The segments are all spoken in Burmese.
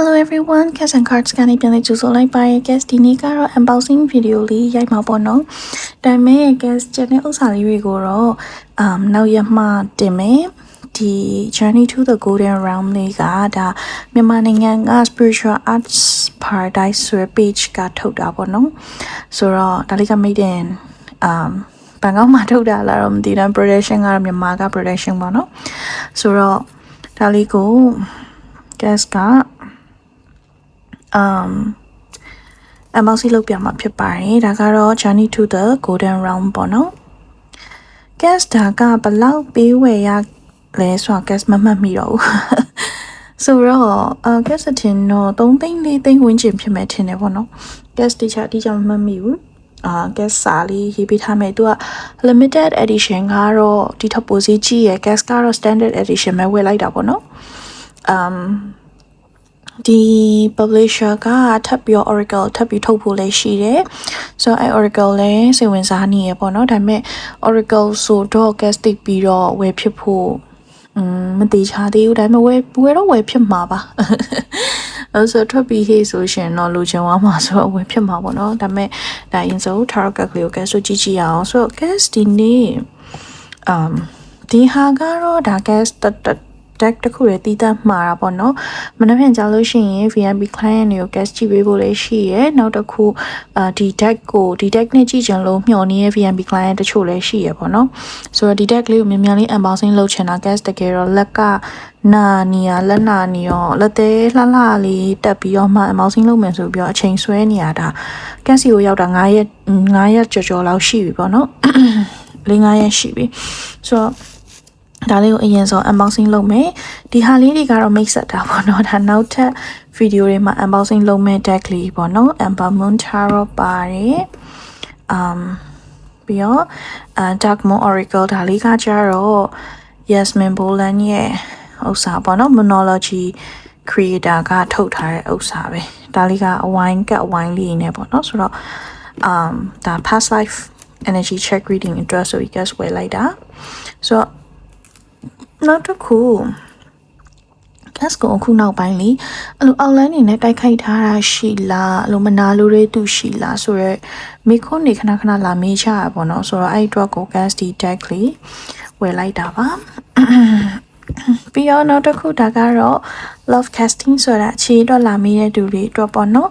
Hello everyone, Cash and Cards ကနေပြန်လည်ကြိုဆိုလိုက်ပါရဲ့ guest ဒီနေ့ကတော့ unboxing video လေးရိုက်မှာပေါ့နော်။ဒါပေမဲ့ guest ကျန်တဲ့ဥစ္စာလေးတွေကိုတော့နောက်ရက်မှတင်မယ်။ဒီ Journey to the Golden Realm လေးကဒါမြန်မာနိုင်ငံက Spiritual Arts Paradise ဆိုတဲ့ page ကထုတ်တာပေါ့နော်။ဆိုတော့ဒါလေးက made in ဘန်ကောက်မှာထုတ်တာလားတော့မသိဘူး production ကတော့မြန်မာက production ပေါ့နော်။ဆိုတော့ဒါလေးကို guest ကunboxing လုပ်ပြမှာဖြစ်ပါတယ်ဒါကတော့ Journey to the Golden Realm ပေါ့နော် guest ဒါကဘလောက်ပေးဝယ်ရလဲဆိုတော့ guest မမှတ်မိတော့ဘူးဆိုတော့guest တင်တော့3သိန်း4သိန်းဝန်းကျင်ဖြစ်မယ်ထင်တယ်ပေါ့နော် guest တိကျမမှတ်မိဘူးguest စာလေးရေးပေးထားမယ်သူက limited edition ကတော့ဒီထက်ပိုစီကြီးရယ် guest ကတော့ standard edition ပဲဝယ်လိုက်တာပေါ့နော်ဒီ publisher ကထပ်ပြီး Oracle ထပ်ပြီးထုတ်ဖို့လည်းရှိတယ်ဆိုတော့အဲ Oracle လည်းစိတ်ဝင်စားနေရပေါ့နော်ဒါပေမဲ့ Oracle ဆိုတော့ guest တိပြီးတော့ဝယ်ဖြစ်ဖို့မတိချသေးဘူးဒါပေမဲ့ဝယ်တော့ဝယ်ဖြစ်မှာပါအဲ့ဆိုထွက်ပြီးဟေ့ဆိုရှင်တော့လူချင်သွားမှာဆိုတော့ဝယ်ဖြစ်မှာပေါ့နော်ဒါပေမဲ့ဒါရင်ဆို tarot card လေးကို guest ကြည့်အောင်ဆိုတော့ guest ဒီနေ့ဒီဟာကတော့ဒါ guest deck တခုလည်းတည်တတ်မှာတာပေါ့နော်မနေ့ပြန်ကြားလို့ရှိရင် VIP client တွေကို guest ကြည့်ပေးဖို့လည်းရှိရယ်နောက်တစ်ခုဒီ deck နဲ့ကြည့်ကြလို့မျှော်နေတဲ့ VIP client တချို့လည်းရှိရယ်ပေါ့နော်ဆိုတော့ဒီ deck လေးကိုမြန်မြန်လေး unboxing လုပ်ချင်တာ guest တကယ်တော့လက်ကနာနီယာလက်နာနီရောလက်သေးလှလှလေးတက်ပြီးတော့မှ unboxing လုပ်မယ်ဆိုပြီးတော့အချိန်ဆွဲနေရတာ guest ကိုရောက်တာ9ရက်ကျော်လောက်ရှိပြီပေါ့နော်5ရက်ရှိပြီဆိုတော့ဒါလေးကိုအရင်ဆုံး unboxing လုပ်မယ်ဒီဟာလေးတွေကတော့ make set တာပေါ့နော်ဒါနောက်ထပ် video တွေမှာ unboxing လုပ်မယ် deck လေးပေါ့နော် Amber Moon Tarot ပါတယ်ပြီးတော့Dark Moon Oracle ဒါလေးကကြတော့ Yasmin Boland ရဲ့ဥစ္စာပေါ့နော် Monology creator ကထုတ်ထားတဲ့ဥစ္စာပဲဒါလေးကအဝိုင်းလေးနေပေါ့နော်ဆိုတော့ဒါ past life energy check reading interest ဆိုပြီး guess ဝယ်လိုက်တာဆိုတော့နောက်တစ်ခု guest ကိုအခုနောက်ပိုင်းလीအဲ့လို outline နေနဲ့တိုက်ခိုက်ထားတာရှိလားအဲ့လိုမနာလိုတဲ့သူရှိလားဆိုတော့မိခွန်းနေခဏလာမေးချရပေါ့နော်ဆိုတော့အဲ့အတွက်ကို guest ဒီ deck လေးဝယ်လိုက်တာပါပြီးတော့နောက်တစ်ခုဒါကတော့ love casting ဆိုတာအခြေအတွက်လာမေးတဲ့သူတွေအတွက်ပေါ့နော်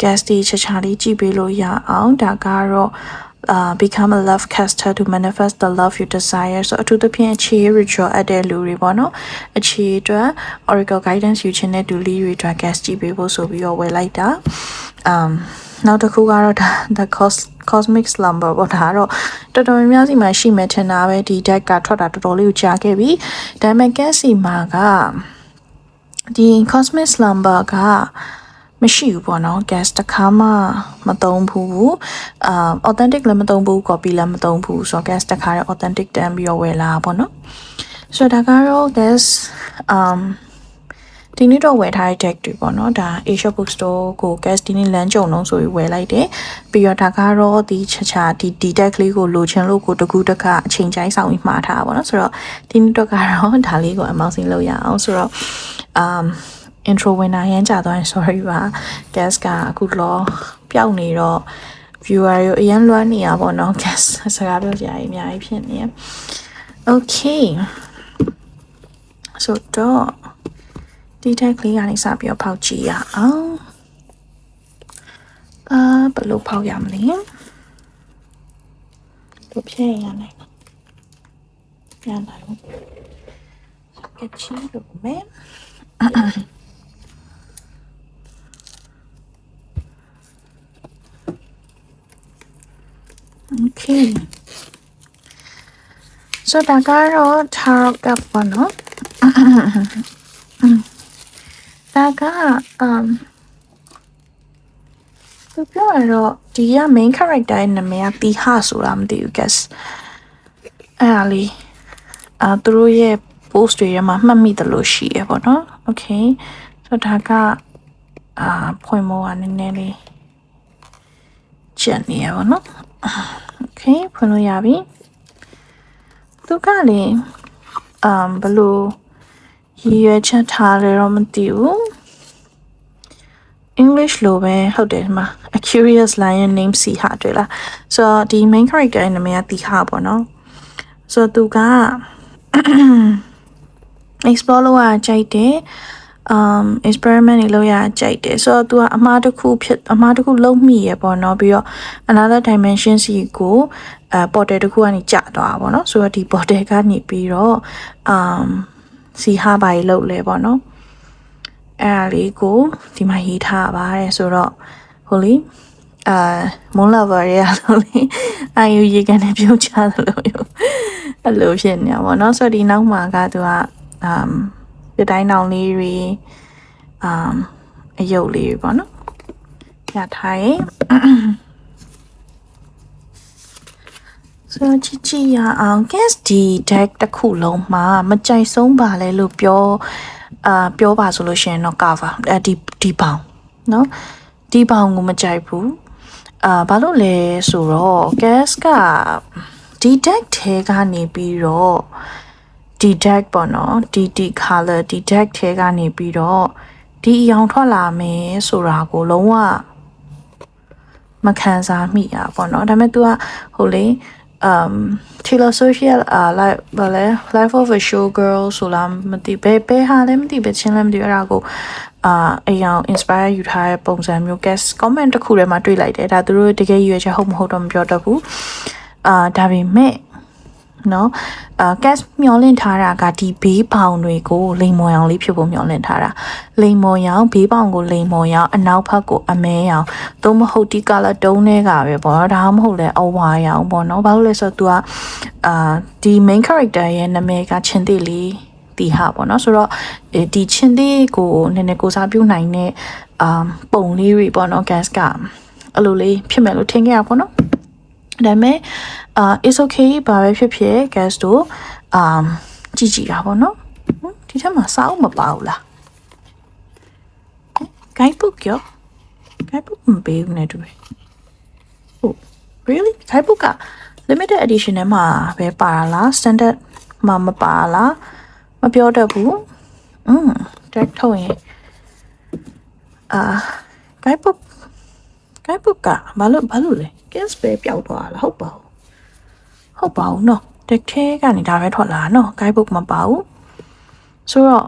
guest ဒီချာလေးကြည့်ပေးလို့ရအောင်ဒါကတော့become a love caster to manifest the love you desire ဆိုအထူးသဖြင့်အခြေ ritual အပ်တဲ့လူတွေပေါ့နော်အခြေအတွက် oracle guidance ယူခြင်းတဲ့လူလေးတွေအတွက် guest ကြည့်ပေးဖို့ဆိုပြီးတော့ဝယ်လိုက်တာနောက်တစ်ခုကတော့the cosmic slumber ပေါ့ဒါတော့တော်တော်များများစီမှာရှိမယ်ထင်တာပဲဒီ deck ကထွက်တာတော်တော်လေးကိုကြာခဲ့ပြီဒါပေမဲ့ guest စီမှာကဒီ cosmic slumber ကမရှိဘူးပေါ့နော် gas တခါမှမသုံးဘူးauthentic လည်းမသုံးဘူး copy လည်းမသုံးဘူးဆိုတော့ gas တခါတော့ authentic တန်းပြီးတော့ဝယ်လာပေါ့နော်ဆိုတော့ဒါကတော့ gas ဒီနေ့တော့ဝယ်ထားတဲ့ deck တွေပေါ့နော်ဒါ Asia Bookstore ကို gas ဒီနေ့လမ်းကြုံလုံးဆိုပြီးဝယ်လိုက်တယ်ပြီးတော့ဒါကတော့ဒီချာဒီ deck လေးကိုလိုချင်လို့ကိုတကူတခအချိန်ချိုင်းဆောင်ပြီးမှားထားပါတော့ဆိုတော့ဒီနေ့တော့ကတော့ဒါလေးကို unboxing လုပ်ရအောင်ဆိုတော့intro ဝင်တာရမ်းကြသွားရင် sorry ပါ guest ကအခုလောပျောက်နေတော့ viewer ရောအရန်လွှမ်းနေရပါတော့ guest စကားပြောကြရအများကြီးဖြစ်နေရ okay so တော့ဒီ tag လေးကနေစပြီးတော့ဖောက်ကြည့်ရအောင်ဘယ်လိုဖောက်ရမလဲတို့ဖြည့်ရနိုင်ကက်ချီလို့မယ် okay so ဒါကတော့ tarot card ပေါ့နော်ဒါကသူပြောရတော့ဒီက main character ရဲ့နာမည်ကတီဟာဆိုတာမသိဘူး guess အဲ့ဒါလေးသူတို့ရဲ့ post တွေမှာမှတ်မိတယ်လို့ရှိရပေါ့နော် okay so ဒါကဖွင့်မောကနည်းနည်းလေးကျန်နေရပါတော့ okay ဖွင့်လို့ရပြီသူကလေဘယ်လိုရည်ရွယ်ချက်ထားလဲတော့မသိဘူး English လိုပဲဟုတ်တယ်ဒီမှာ A Curious Lion Named Siha တွေ့လားဆိုတော့ဒီ main character ရဲ့နာမည်ကတီဟာပေါ့နော်ဆိုတော့သူက explore လုပ်ရကြိုက်တယ်experiment တွေလုပ်ရကြိုက်တယ်ဆိုတော့ तू ကအမှားတစ်ခုလုံးမိရပေါ့နော်ပြီးတော့ another dimension စီကိုportal တစ်ခုကနေကျသွားတာပေါ့နော်ဆိုတော့ဒီ portal ကနေပြီးတော့စီဟာဘာကြီးလုပ်လဲပေါ့နော်အဲ့ဒါလေးကိုဒီမှာရေးထားပါတယ်ဆိုတော့ဟိုလေမွန်လာဘာရလို့လေအာယူရေကန်နဲ့ပြုတ်ချသလိုမျိုးအဲ့လိုဖြစ်နေတာပေါ့နော်ဆိုတော့ဒီနောက်မှာက तू ကဒီတိုင်းနောင်လေးတွေအယုတ်လေးတွေပေါ့နော်ရထားရင်ဆိုကြည့်ရအောင် guess ဒီ deck တစ်ခုလုံးမှာမကြိုက်ဆုံးပါလဲလို့ပြောပါဆိုလို့ရှိရင်တော့ cover ဒီပေါင်เนาะဒီပေါင်ကိုမကြိုက်ဘူးဘာလို့လဲဆိုတော့ guess ကဒီ deck ထဲကနေပြီးတော့ဒီ deck ပေါ့နော်ဒီ color ဒီ deck ထဲကနေပြီးတော့ဒီအရောင်ထွက်လာမယ်ဆိုတာကိုလုံးဝမခံစားမိရပေါ့နော်ဒါပေမဲ့ तू ကဟိုလေTaylor Swift like ဘာလဲ Life of a Showgirl ဆိုလားမသိဘယ်ဟာလဲမသိပဲချင်းလည်းမသိအဲ့ဒါကိုအရောင် inspire ယူထားတဲ့ပုံစံမျိုး guess comment တစ်ခုထဲမှာတွေ့လိုက်တယ်ဒါသူတို့တကယ်ရွေးချက်ဟုတ်မဟုတ်တော့မပြောတတ်ဘူးဒါပေမဲ့နော်guess မျောလင့်ထားတာကဒီဘေးပေါင်တွေကိုလိမ်မော်ရောင်လေးဖြစ်ဖို့မျောလင့်ထားတာလိမ်မော်ရောင်ဘေးပေါင်ကိုလိမ်မော်ရောင်အနောက်ဘက်ကိုအမဲရောင်သို့မဟုတ်ဒီ color တုံးတွေကပဲပေါ့နော်ဒါမှမဟုတ်လဲအဝါရောင်ပေါ့နော်ဘာလို့လဲဆိုတော့ तू ကဒီ main character ရဲ့နာမည်ကချင်းသေးလေးတီဟာပေါ့နော်ဆိုတော့ဒီချင်းသေးကိုနည်းနည်းကိုစားပြုနိုင်တဲ့ပုံလေးတွေပေါ့နော် guess ကအဲ့လိုလေးဖြစ်မယ်လို့ထင်ခဲ့ရပေါ့နော်ဒါပေမဲ့it's okay ဘာပဲဖြစ်ဖြစ် guest တို့ကြည့်တာပေါ့နော်ဒီထက်မှာစာအုပ်မပါဘူးလား guidebook ရော guidebook မပေးဘူးနဲ့တူတယ်ဟုတ် really guidebook က limited edition နဲ့မှာပဲပါလား standard မှာမပါလားမပြောတတ်ဘူးdeck ထုတ်ရင်guidebook ကဘာလို့လဲ guess ပဲပျောက်သွားလားဟုတ်ပါဘူးနော် deck ထဲကနေဒါပဲထွက်လာနော် guidebook မပါဘူးဆိုတော့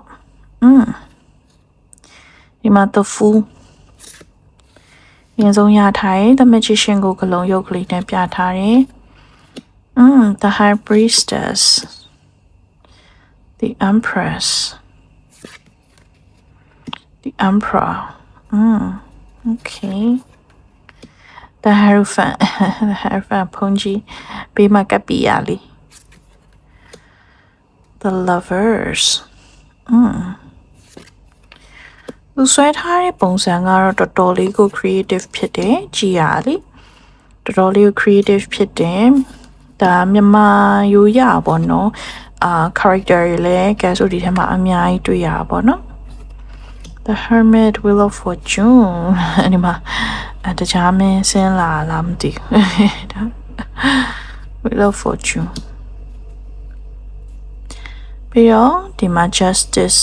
ဒီမှာ the fool ရင်ဆုံးရထားတယ် the magician ကိုကလုံးရုပ်ကလေးနဲ့ပြထားတယ်the high priestess the empress the emperor okay the hierophant ဖုန်ကြီးဘေးမှာကပ်ပြရလေး the lovers သူဆွဲထားတဲ့ပုံစံကတော့တော်တော်လေးကို creative ဖြစ်တယ်ကြည်ရလေတော်တော်လေးကို creative ဖြစ်တယ်ဒါမြန်မာရိုးရပါတော့character တွေလည်း guess ဒီထဲမှာအများကြီးတွေ့ရပါတော့ The Hermit Wheel of Fortune ဒီမှာတခြားမင်းဆင်းလာလားမသိဘူး Wheel of Fortune ပြီးတော့ဒီမှာ Justice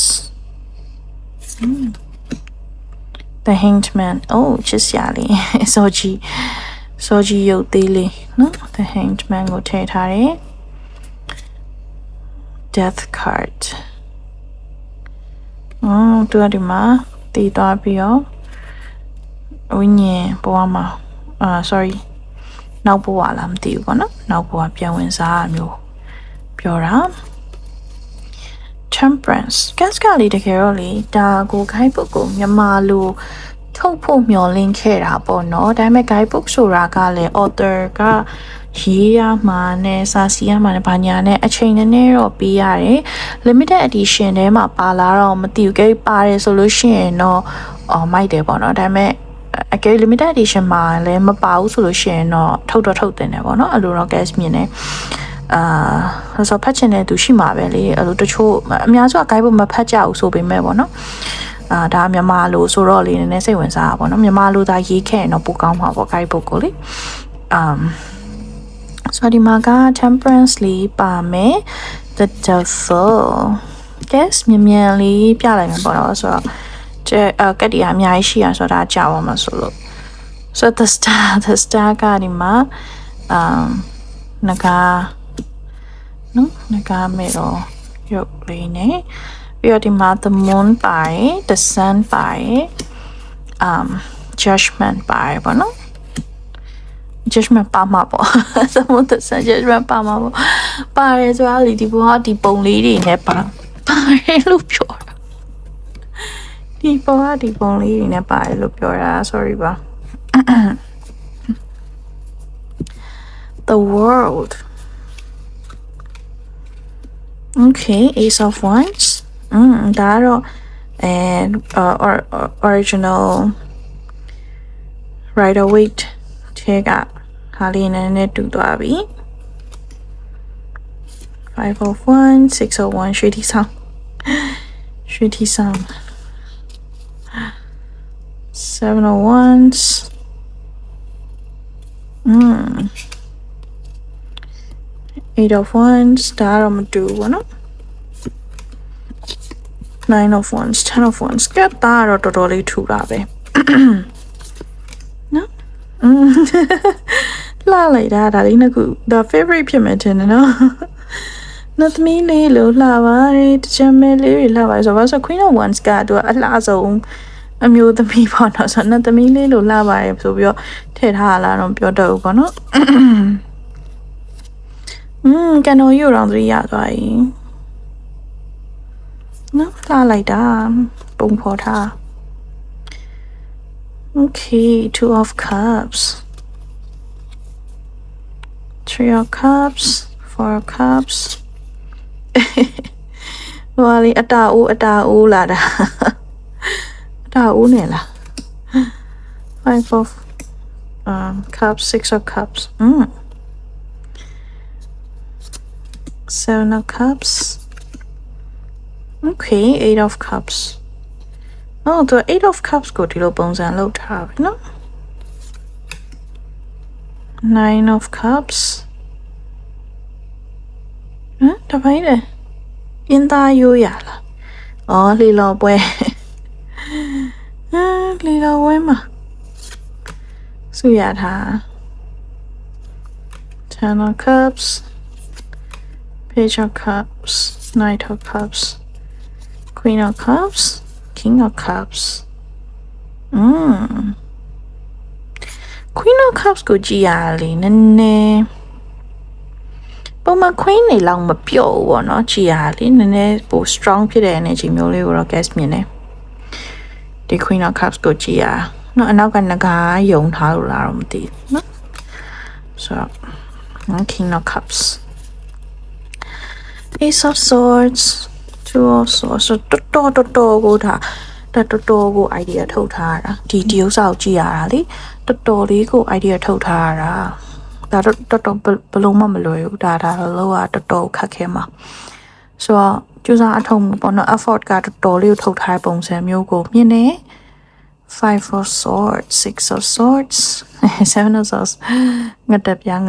The Hanged Man ချစ်စရာလေးစောကြီးရုပ်သေးလေးနော် The Hanged Man ကိုထည့်ထားတယ် Death Card သူကဒီမှာတည်သွားပြီးတော့ဝိညာဉ်ဘဝမှာsorry နောက်ဘဝလားမသိဘူးပေါ့နော်နောက်ဘဝပြန်ဝင်စားမျိုးပြောတာ Temperance guess ကလေးတကယ်တော့လေဒါကို guidebook ကိုမြန်မာလိုထုတ်ဖို့မျှော်လင့်ခဲ့တာပေါ့နော်ဒါပေမဲ့ guidebook ဆိုတာကလည်း author ကရေးရမှာနဲ့စာစီရမှာနဲ့ဘာညာနဲ့အချိန်နည်းနည်းတော့ပေးရတယ် limited edition ထဲမှာပါလာတော့မသိဘူးကြိပါတယ်ဆိုလို့ရှိရင်တော့မိုက်တယ်ပေါ့နော်ဒါပေမဲ့အကယ် limited edition မှာလည်းမပါဘူးဆိုလို့ရှိရင်တော့ထုတ်တင်တယ်ပေါ့နော်အဲ့လိုတော့ guess မြင်တယ်ဆိုဖတ်ချင်တဲ့သူရှိမှာပဲလေအဲ့လိုတချို့အများစုက guidebook မဖတ်ကြဘူးဆိုပေမဲ့ပေါ့နော်ဒါမြန်မာလိုဆိုတော့လေနည်းနည်းစိတ်ဝင်စားတာပေါ့နော်မြန်မာလိုသာရေးခဲ့ရင်တော့ပိုကောင်းမှာပေါ့ guidebook ကိုလေဆိုဒီမှာက temperance လေးပါမယ် the devil guess မြန်လေးပြလိုက်မှာပေါ့နော်ဆိုတော့ ကတ်တီအများကြီးရှိရဆိုတာကြာပါမှာဆိုလို့ so the star ကဒီမှာနဂါနော်နဂါမေတော့ရုပ်လေးနဲ့ပြီးတော့ဒီမှာ the moon ပါတယ် the sun ပါတယ်judgment ပါတယ်ပေါ့နော် judgment ပါမှာပေါ့ the moon the sun judgment ပါမှာပေါ့ပါတယ်ဆိုတာလေဒီဘောကဒီပုံလေးတွေနဲ့ပါတယ်လို့ပြောတာဒီဘောကဒီပုံလေးတွေနဲ့ပါတယ်လို့ပြောတာ sorry ပါ the world okay ace of wands ဒါတော့original rider waite ထဲကဟာလေးနည်းနည်းတူသွားပြီ 5 of wands 6 of wands ရွှေတီဆောင်7 of wands 8 of wands ဒါတော့မတူဘူးเนาะ9 of wands 10 of wands ကတ်တာတော့တော်တော်လေးထူတာပဲနော်လာလိုက်တာဒါလေးနှစ်ခုဒါ favorite ဖြစ်မယ်ထင်တယ်နော်နတ်သမီးလေးလို့လှပါတယ်တချမ်းမဲလေးတွေလှပါတယ်ဆိုတော့ Queen of Wands ကသူကအလှဆုံးအမျိုးသမီးပေါ့နော်ဆိုတော့နတ်သမီးလေးလို့လှပါတယ်ဆိုပြီးတော့ထည့်ထားလာတော့ပြောတော့ဘူးပေါ့နော်ကန်တော်ယူရောင်3ရသွားပြီနော်လှလိုက်တာပုံဖော်ထား okay 2 of cups 3 of cups 4 of cups ဟိုလေအတာအိုးလာတာအတာအိုးနေလား 5 of cups 6 of cups 7 of cups okay 8 of cups သူ 8 of cups ကိုဒီလိုပုံစံလုပ်ထားပြီနော် 9 of cups တပိုင်းလေပြင်းသားရိုးရလားလီလော်ပွဲလီလော်ပွဲမှာစုရထား 10 of cups page of cups knight of cups queen of cups king of cups queen of cups ကိုကြည့်ရလေနည်းနည်းပုံမှန် queen နေလောက်မပြော့ဘူးပေါ့နော်ကြည်ရလေနည်းနည်းပို strong ဖြစ်တဲ့ energy မျိုးလေးကိုတော့ guess မြင်တယ်ဒီ queen of cups ကိုကြည်ရနော်အနောက်ကငကားယုံထားလို့လားတော့မသိဘူးနော်ဆိုတော့ king of cups ace of swords 2 of swords တော်ကိုဒါတော်ကို idea ထုတ်ထားတာဒီဥစ္စာကိုကြည်ရတာလေတော်လေးကို idea ထုတ်ထားတာဒါတော့ဘလုံးမလွယ်ဘူးဒါတော့လောကတော်ခက်ခဲမှာဆိုတော့ကျူစာအထုံးပေါ့နော် effort ကတော်လေးကိုထုတ်ထားတဲ့ပုံစံမျိုးကိုမြင်နေ 5 of swords 6 of swords 7 of swords ငတ်တပြား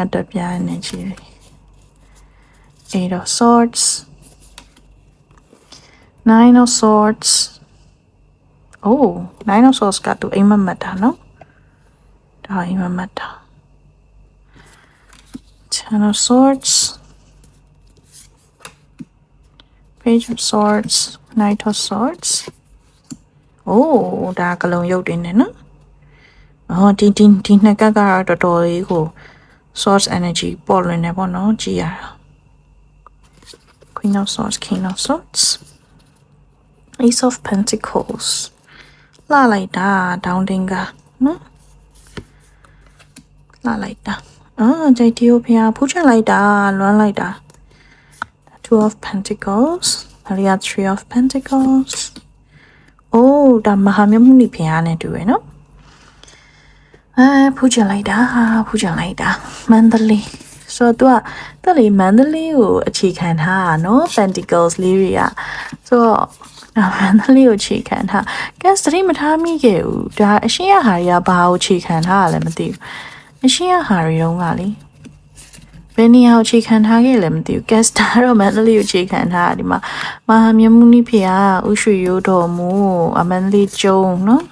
နေချီ 8 of swords 9 of swords 9 of swords ကသူအိမ်မက်တာနော်ဒါအိမ်မက်တာ 10 of swords page of swords knight of swords ဒါကလုံးရုပ်တင်နေနော်ဒီနှစ်ကကတော့တော်တော်လေးကို source energy ပေါ်လွင်နေပေါ့နော်ကြည့်ရတာ queen of swords king of swords ace of pentacles လာလိုက်တာ down တင်ကနော်လာလိုက်တာကြိုက်တီကိုဖျားဖူးချလိုက်တာလွမ်းလိုက်တာ 2 of pentacles ဒါလေးက 3 of pentacles ဒါမဟာမြတ်မှုနိဖျားနဲ့တူရယ်နော်ဖူးချလိုက်တာမန္တလေးဆိုတော့သူကတက်လေမန္တလေးကိုအခြေခံထားတာနော် pentacles လေးတွေကဆိုတော့မန္တလေးကိုအခြေခံထား guess သတိမထားမိခဲ့ဘူးဒါအရှင်းရဟာတွေကဘာကိုအခြေခံထားရလဲမသိဘူးအရှင်းရဟာတွေတုန်းကလေ ဘယ်နေရာကိုခြေခံထားခဲ့လဲမသိဘူး guest တော့မန္တလေးကိုခြေခံထားတာဒီမှာမဟာမြတ်မုနိဖေဟာဥရွှေရိုးတော်မူအမန္တလေးကျုံနော်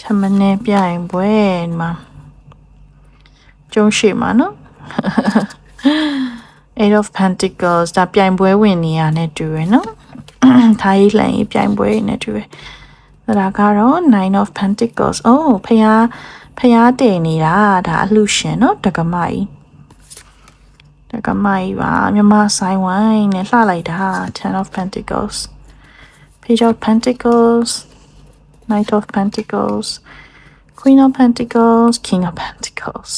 ချမနေပြိုင်ပွဲဒီမှာကျုံရှိမှာနော် Eight of Pentacles ဒါပြိုင်ပွဲဝင်နေရတဲ့တူရယ်နော်ထားရေးလှန်ရေးပြိုင်ပွဲနဲ့တူရယ်ဒါကတော့ Nine of Pentacles အိုးဖျားတည်နေတာဒါအလှရှင်နော်တက္ကမကြီးပါမြန်မာဆိုင်ဝိုင်းနဲ့လှလိုက်တာ Ten of Pentacles Page of Pentacles Knight of Pentacles Queen of Pentacles King of Pentacles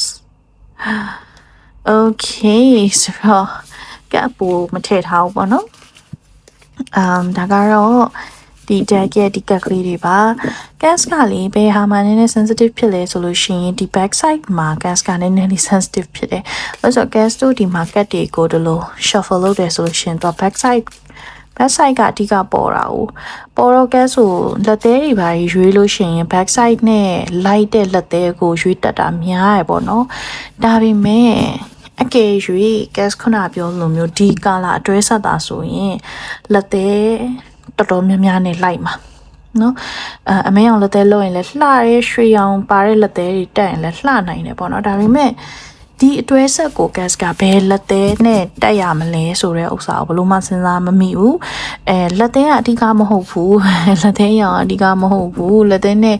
Okay ဆိုတော့ကပ်ပူမထည့်ထားဘူးပေါ့နော်ဒါကတော့ဒီ deck ရဲ့ဒီကက်ကလေးတွေပါ gas ကလေးဘယ်ဟာမှနည်းနည်း sensitive ဖြစ်လဲဆိုလို့ရှိရင်ဒီ back side မှာ gas ကနည်းနည်းလေး sensitive ဖြစ်တယ်အဲ့ဆို gas တို့ဒီ market တွေကိုဒီလို shuffle လုပ်တယ်ဆိုလို့ရှိရင်တော့ back side ကအဓိကပေါ်တာ哦ပေါ်တော့ gas ကိုလက်သေးတွေပါရွေးလို့ရှိရင် back side နဲ့လိုက်တဲ့လက်သေးကိုရွေးတတ်တာများရပေါ့နော်ဒါပေမဲ့အကယ်၍ gas ခုနပြောလိုမျိုးဒီ color အတွဲဆက်တာဆိုရင်လက်သေးတော်တော်များများနဲ့လိုက်မှာနော်အမဲအောင်လက်သေးလို့ရင်လည်းလှရဲရွှေရောင်ပါတဲ့လက်သေးတွေတက်ရင်လည်းလှနိုင်တယ်ပေါ့နော်ဒါပေမဲ့ဒီအတွဲဆက်ကို gas ကဘယ်လက်သေးနဲ့တက်ရမလဲဆိုတဲ့ဥစ္စာကိုဘလို့မှစဉ်းစားမမိဘူးလက်သေးကအဓိကမဟုတ်ဘူးလက်သေးရောင်အဓိကမဟုတ်ဘူးလက်သေးနဲ့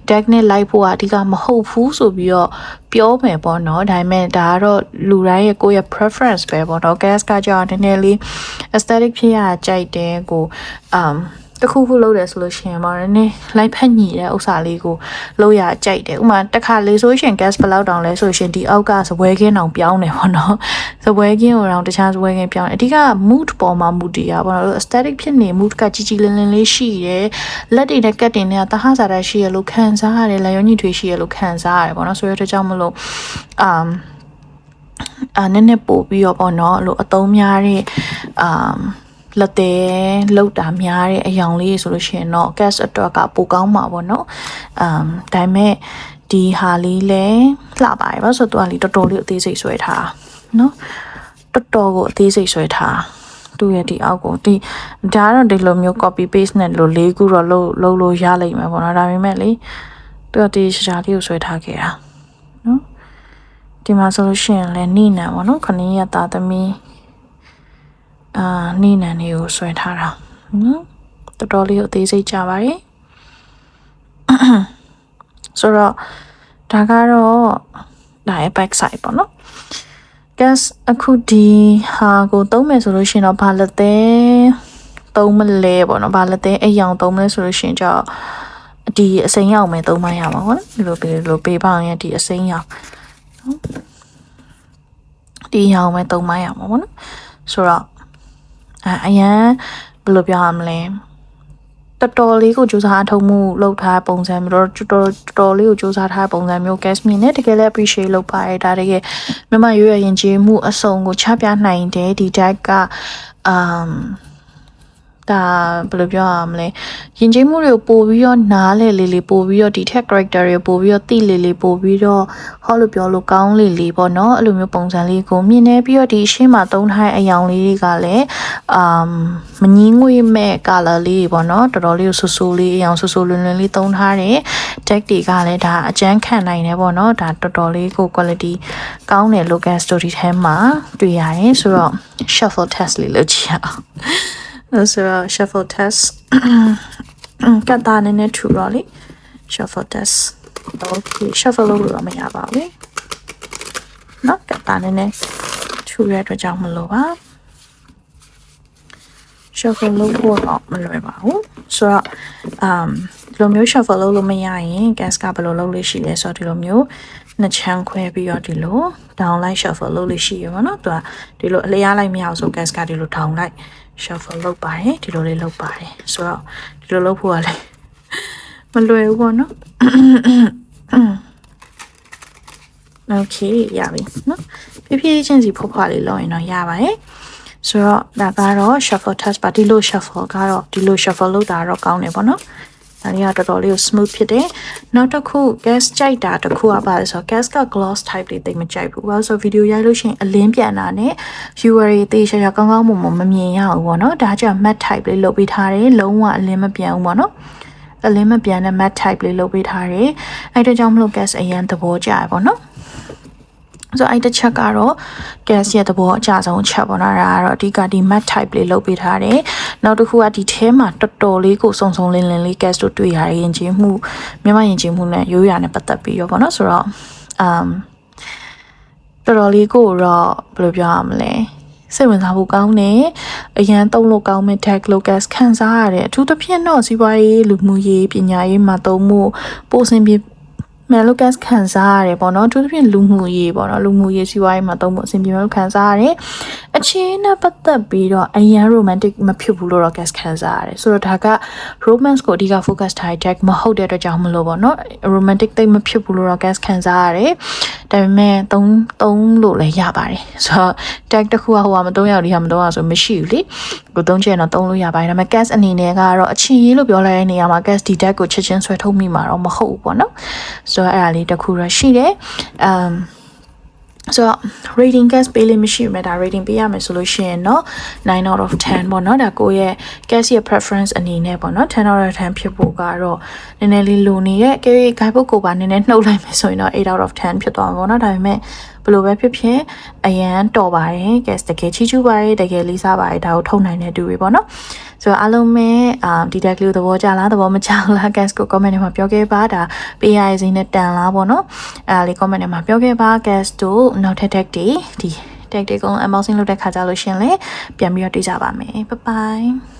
deck နဲ့လိုက်ဖို့ကအဓိကမဟုတ်ဘူးဆိုပြီးတော့ပြောမယ်ပေါ့နော်ဒါပေမဲ့ဒါကတော့လူတိုင်းရဲ့ကိုယ့်ရဲ့ preference ပဲပေါ့နော် gas ကကြောင့်နည်းနည်းလေး aesthetic ဖြစ်ရကြိုက်တယ်ကိုတခုခုလုပ်တယ်ဆိုလို့ရှိရင်ပေါ့နည်းနည်းလိုက်ဖက်ညီတဲ့ဥစ္စာလေးကိုလုပ်ရကြိုက်တယ်ဥမာတစ်ခါလေးဆိုရှင် gas ဘယ်လောက်တောင်လဲဆိုရှင်ဒီအောက်ကစပွဲခင်းတောင်ပြောင်းတယ်ပေါ့နော်စပွဲခင်းကိုတောင်တခြားစပွဲခင်းပြောင်းတယ်အဓိက mood ပေါ်မှာ mood တည်ရပေါ့နော် aesthetic ဖြစ်နေ mood ကကြီးကြီးလင်းလင်းလေးရှိတယ်လက်တွေနဲ့ကတ်တွေနဲ့တဟဇာတာရှိရလို့ခံစားရတယ်လက်ရုံညှိထွေးရှိရလို့ခံစားရတယ်ပေါ့နော်ဆိုရတဲ့ကြောင့်မလို့နည်းနည်းပို့ပြီးတော့ပေါ့နော်အဲ့လိုအသုံးများတဲ့လက်သေးလောက်တာများတဲ့အယောင်လေးဆိုလို့ရှိရင်တော့ gas အတွက်ကပိုကောင်းမှာပေါ့နော်ဒါပေမဲ့ဒီဟာလေးလည်းလှပါတယ်ဘာလို့ဆိုတော့သူကလေတော်တော်လေးအသေးစိတ်ဆွဲထားနော်တော်တော်ကိုအသေးစိတ်ဆွဲထားသူ့ရဲ့ဒီအောက်ကိုဒီဒါကတော့ဒီလိုမျိုး copy paste နဲ့လို့၄ခုတော့လုပ်လို့ရလိမ့်မယ်ပေါ့နော်ဒါပေမဲ့လေသူကဒီရှားလေးကိုဆွဲထားခဲ့တာနော်ဒီမှာဆိုလို့ရှိရင်လည်းနိနံပေါ့နော်ခဏရသားသမီးနိနံလေးကိုဆွဲထားတာနော်တော်တော်လေးကိုအသေးစိတ်ကြပါတယ်ဆိုတော့ဒါကတော့ဒါရဲ့ back side ပေါ့နော် gas အခုဒီဟာကိုသုံးမယ်ဆိုလို့ရှိရင်တော့ဘာလက်သေးသုံးမလဲပေါ့နော်ဘာလက်သေးအယောင်သုံးမလဲဆိုလို့ရှိရင်ကြောက်ဒီအစိမ်းရောင်ပဲသုံးမရမှာပေါ့နော်ဒီလိုပေးပါရင်ဒီအစိမ်းရောင်နော်ဒီရောင်ပဲသုံးမရမှာပေါ့နော်ဆိုတော့အရန်ဘယ်လိုပြောရမလဲတော်တော်လေးကိုစူးစမ်းအထောက်မှုလုပ်ထားပုံစံမျိုးတော်တော်လေးကိုစူးစမ်းထားပုံစံမျိုး gas မြင်နဲ့တကယ်လည်း appreciate လုပ်ပါတယ်ဒါတကယ်မြန်မာရွေးရင်ကျေးမှုအစုံကိုချပြနိုင်တယ်ဒီ deck ကဒါဘယ်လိုပြောရမလဲယဉ်ကျေးမှုတွေကိုပို့ပြီးတော့နားလေလေးပို့ပြီးတော့ဒီ tech character တွေပို့ပြီးတော့တိလေးပို့ပြီးတော့ဟောလို့ပြောလို့ကောင်းလေးပေါ့နော်အဲ့လိုမျိုးပုံစံလေးကိုမြင်နေပြီးတော့ဒီရှင်းမှာသုံးထားတဲ့အယောင်လေးတွေကလည်းမငင်းငွေမဲ့ color လေးပေါ့နော်တော်တော်လေးကိုဆူဆူလေးအယောင်ဆူဆူလွန်းလွန်းလေးသုံးထားတဲ့ deck တွေကလည်းဒါအကျန်းခံနိုင်တယ်ပေါ့နော်ဒါတော်တော်လေးကို quality ကောင်းတဲ့ local story ထဲမှာတွေ့ရတယ်ဆိုတော့ shuffle test လေးလုပ်ကြည့်အောင်ဆိုတော့ shuffle test ကတ်တာနည်းနည်းထူတော့လေ shuffle test okay shuffle လုပ်လို့တော့မရပါဘူးเนาะကတ်တာနည်းနည်းထူရတဲ့အတွက်ကြောင့်မလို့ပါ shuffle လုပ်ဖို့တော့မလွယ်ပါဘူးဆိုတော့ဒီလိုမျိုး shuffle လုပ်လို့မရရင် gas ကဘယ်လိုလုပ်လို့ရှိလဲဆိုတော့ဒီလိုမျိုးနှစ်ချမ်းခွဲပြီးတော့ဒီလို down line shuffle လုပ်လို့ရှိရပါတော့သူကဒီလိုအလျားလိုက်မရအောင်ဆို gas ကဒီလို down line shuffle လုပ်ပါတယ်ဒီလိုလေးလုပ်ပါတယ်ဆိုတော့ဒီလိုလုပ်ဖို့ကလည်းမလွယ်ဘူးပေါ့နော် okay ရပြီနော်ဖြည်းဖြည်းချင်းစီဖွားဖွားလေးလုပ်ရင်တော့ရပါတယ်ဆိုတော့ဒါကတော့ shuffle test ပါဒီလို shuffle ကတော့ဒီလို shuffle လုပ်တာတော့ကောင်းတယ်ပေါ့နော် ဒါလေးကတော်တော်လေးကို smooth ဖြစ်တယ်နောက်တစ်ခု gas ကြိုက်တာတစ်ခုကပါလဲဆိုတော့ gas က gloss type လေးတိတ်မကြိုက်ဘူးဘာလို့ဆိုဗီဒီယိုရိုက်လို့ရှိရင်အလင်းပြန်တာနဲ့ viewer တွေတေးချာချာကောင်းကောင်းမမြင်ရအောင်ပေါ့နော်ဒါကြောင့် matte type လေးလုပ်ပေးထားတယ်လုံးဝအလင်းမပြန်ဘူးပေါ့နော်အလင်းမပြန်တဲ့ matte type လေးလုပ်ပေးထားတယ်အဲ့ဒါကြောင့်မလို့ gas အရင်သဘောကျရပေါ့နော်ဆိုတော့အဲ့တစ်ချက်ကတော့ gas ရဲ့သဘောအကျဆုံးချက်ပေါ့နော်ဒါကတော့အဓိကဒီ matte type လေးလုပ်ပေးထားတယ်နောက်တစ်ခုကဒီထဲမှာတော်တော်လေးကိုစုံစုံလင်းလင်းလေး gas တို့တွေ့ရတယ်ယဉ်ကျေးမှုမြန်မာယဉ်ကျေးမှုနဲ့ရိုးရာနဲ့ပတ်သက်ပြီးတော့ပေါ့နော်ဆိုတော့တော်တော်လေးကိုတော့ဘယ်လိုပြောရမလဲစိတ်ဝင်စားဖို့ကောင်းတယ်အရန်သုံးလို့ကောင်းမဲ့ tag locus ခန်းစားရတယ်အထူးသဖြင့်တော့စီးပွားရေးလူမှုရေးပညာရေးမှာသုံးမှုပိုစင်ပြမယ်လို့ gas ခံစားရတယ်ပေါ့နော်အထူးသဖြင့်လူမှုရေးပေါ့နော်လူမှုရေးစီးပွားရေးမှာသုံးဖို့အဆင်ပြေမယ်လို့ခံစားရတယ်အခြေနဲ့ပတ်သက်ပြီးတော့အရန် romantic မဖြစ်ဘူးလို့တော့ gas ခံစားရတယ်ဆိုတော့ဒါက romance ကိုအဓိက focus ထားတဲ့ tag မဟုတ်တဲ့အတွက်ကြောင့်မလို့ပေါ့နော် romantic တိတ်မဖြစ်ဘူးလို့တော့ gas ခံစားရတယ်ဒါပေမဲ့သုံးလို့လည်းရပါတယ်ဆိုတော့ tag တစ်ခုကဟိုကမသုံးရဒီဟာမသုံးရဆိုမရှိဘူးလေကိုသုံးချင်တော့သုံးလို့ရပါတယ်ဒါပေမဲ့ gas အနေနဲ့ကတော့အချင်းရေးလို့ပြောလိုက်တဲ့နေရာမှာ gas ဒီ tag ကိုချက်ချင်းဆွဲထုတ်မိမှာတော့မဟုတ်ဘူးပေါ့နော်ဆိုတော့အဲ့ဒါလေးတစ်ခုရရှိတယ်ဆိုတော့ rating gas ပေးလို့မရှိဘူးဒါ rating ပေးရမယ်ဆိုလို့ရှိရင်เนาะ9 out of 10ပေါ့เนาะဒါကိုရဲ့ gas ရဲ့ preference အနေနဲ့ပေါ့เนาะ10 out of 10ဖြစ်ဖို့ကတော့နည်းနည်းလေးလိုနေတဲ့ guidebook ကိုပါနည်းနည်းနှုတ်လိုက်မယ်ဆိုရင်တော့8 out of 10ဖြစ်သွားမှာပေါ့เนาะဒါပေမဲ့ဘယ်လိုပဲဖြစ်ဖြစ်အရန်တော်ပါတယ် gas တကယ်ချီးကျူးပါတယ်တကယ်လေးစားပါတယ်ဒါကိုထုတ်နိုင်တဲ့သူတွေပေါ့เนาะဆိုတော့အားလုံးပဲဒီ tag လေးသဘောကျလားသဘောမကျလား gas ကို comment ထဲမှာပြောခဲ့ပါဒါပေးရတဲ့စိနဲ့တန်လားပေါ့เนาะအဲ့ဒါလေး comment ထဲမှာပြောခဲ့ပါ gas တို့နောက်ထပ် tag တွေဒီ tag တွေကို unboxing လုပ်တဲ့ခါကြလို့ရှင်လေပြန်ပြီးတော့တွေ့ကြပါမယ် bye bye